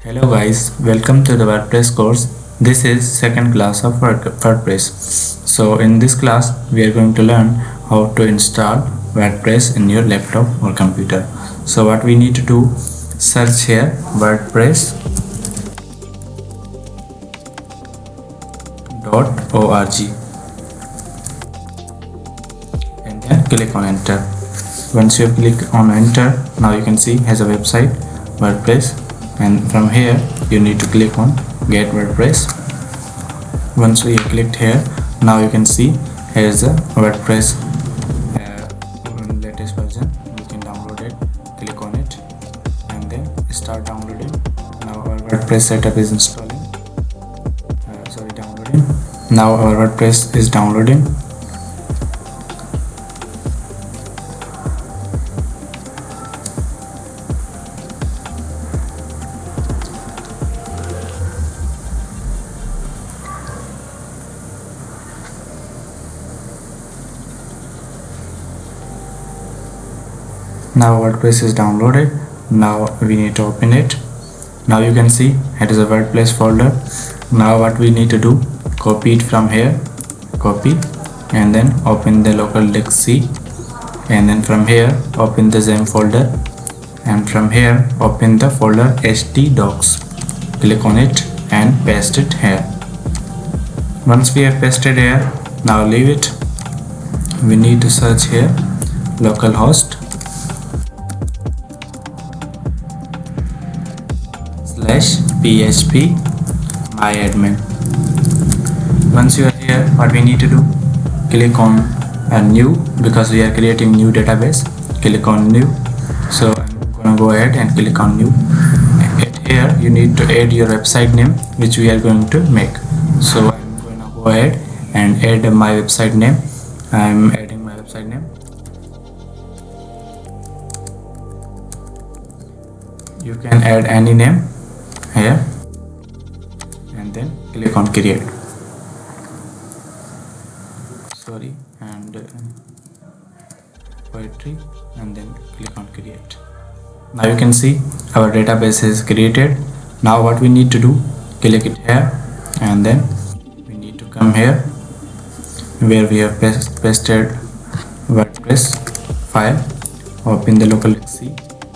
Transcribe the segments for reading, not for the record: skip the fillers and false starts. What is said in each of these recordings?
Hello guys, welcome to the WordPress course. This is second class of WordPress. So in this class we are going to learn how to install WordPress in your laptop or computer. So what we need to do, search here wordpress.org and then click on enter. Once you click on enter, now you can see has a website WordPress, and from here you need to click on get WordPress. Once we clicked here, now you can see here is a WordPress latest version. You can download it, click on it and then start downloading. Now our WordPress setup is installing, downloading. Now our WordPress is downloading. Now WordPress is downloaded. Now we need to open it. Now you can see it is a WordPress folder. Now what we need to do, copy it from here, copy, and then open the Localhost C, and then from here open the XAMPP folder, and from here open the folder htdocs. Click on it and paste it here. Once we have pasted here, now leave it. We need to search here localhost /php myadmin. Once you are here, what we need to do, click on a new, because we are creating new database. Click on new. So I'm gonna go ahead and click on new. At here you need to add your website name which we are going to make. So I'm gonna go ahead and add my website name. I'm adding my website name. You can add any name here and then click on create. And poetry, and then click on create. Now you can see our database is created. Now what we need to do, click it here and then we need to come here where we have pasted WordPress file. Open the Localhost C,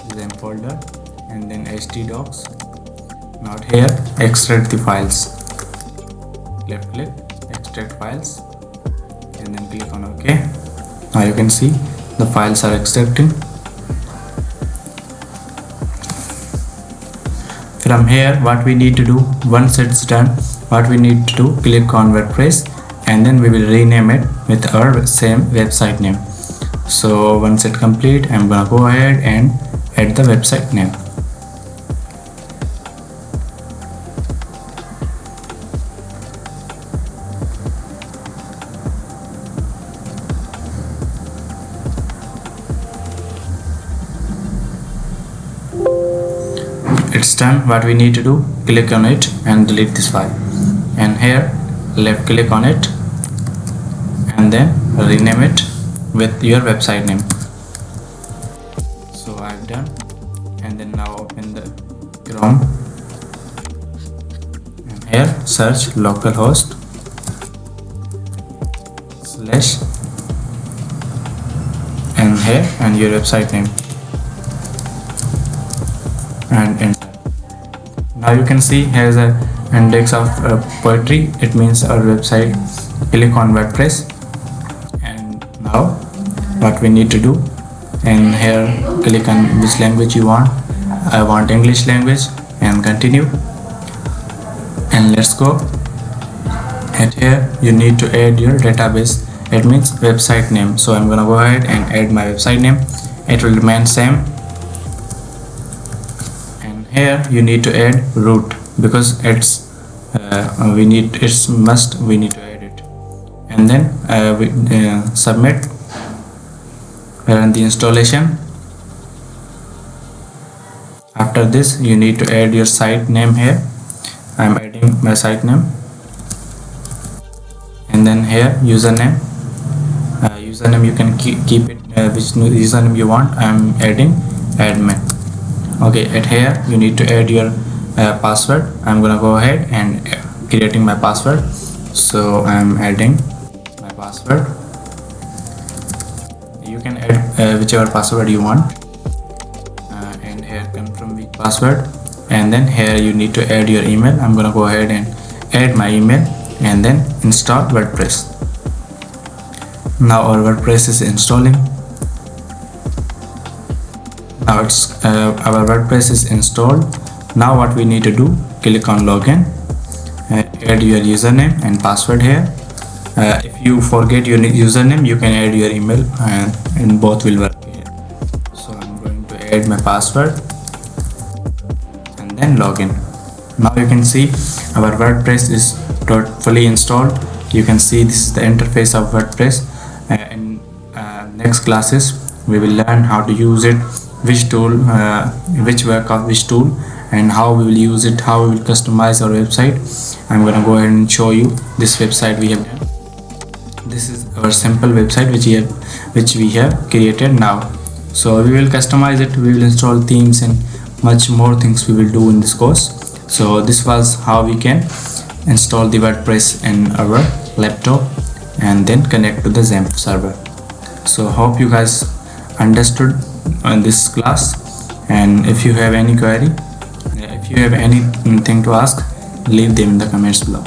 XAMPP folder, and then htdocs. Now here extract the files. Left click, extract files, and then click on OK. Now you can see the files are extracting. From here what we need to do, once it's done, what we need to do, click on WordPress and then we will rename it with our same website name. So once it complete, I'm gonna go ahead and add the website name. It's done. What we need to do, click on it and delete this file, and here left click on it and then rename it with your website name. So I've done, and then now open the Chrome and here search localhost / and here and your website name and enter. Now you can see here's a index of poetry. It means our website. Click on WordPress, and now what we need to do, and here click on which language you want. I want English language, and continue, and let's go. And here you need to add your database. It means website name. So I'm gonna go ahead and add my website name. It will remain same. Here you need to add root, because it's we need to add it, and then submit. Run the installation. After this you need to add your site name here. I'm adding my site name, and then here username. Username you can keep it which username you want. I'm adding admin. Okay, at here you need to add your password. I'm gonna go ahead and creating my password. So I'm adding my password. You can add whichever password you want, and here confirm weak password, and then here you need to add your email. I'm gonna go ahead and add my email and then install WordPress. Now our WordPress is installing. Now our WordPress is installed. Now what we need to do, click on login, add your username and password here. If you forget your username, you can add your email, and both will work here. So I'm going to add my password and then login. Now you can see our WordPress is fully installed. You can see this is the interface of WordPress. In next classes we will learn how to use it, which tool, which work of which tool, and how we will use it, how we will customize our website. I'm gonna go ahead and show you this website we have done. This is our simple website which we have created now. So we will customize it, we will install themes and much more things we will do in this course. So this was how we can install the WordPress in our laptop and then connect to the XAMPP server. So hope you guys understood in this class, and if you have any query, if you have anything to ask, leave them in the comments below.